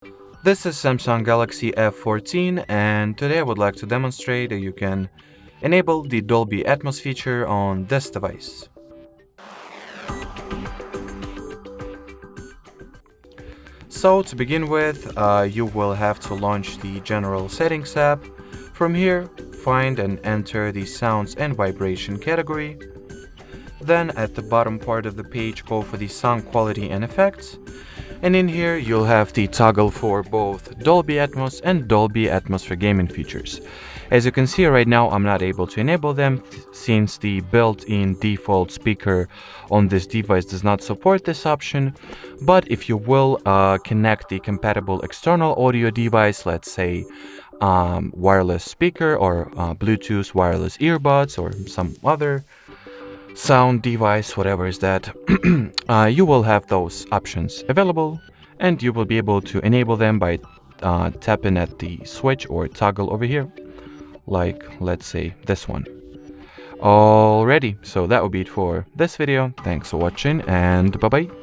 This is Samsung Galaxy F14, and today I would like to demonstrate that you can enable the Dolby Atmos feature on this device. So to begin with, you will have to launch the General Settings app. From here, find and enter the Sounds and Vibration category. Then at the bottom part of the page, go for the Sound Quality and Effects. And in here, you'll have the toggle for both Dolby Atmos and Dolby Atmos for gaming features. As you can see right now, I'm not able to enable them since the built-in default speaker on this device does not support this option. But if you will connect the compatible external audio device, let's say wireless speaker or Bluetooth wireless earbuds or some other sound device, whatever is that, you will have those options available, and you will be able to enable them by tapping at the switch or toggle over here, like let's say this one. Alrighty, so that will be it for this video. Thanks for watching, and bye bye.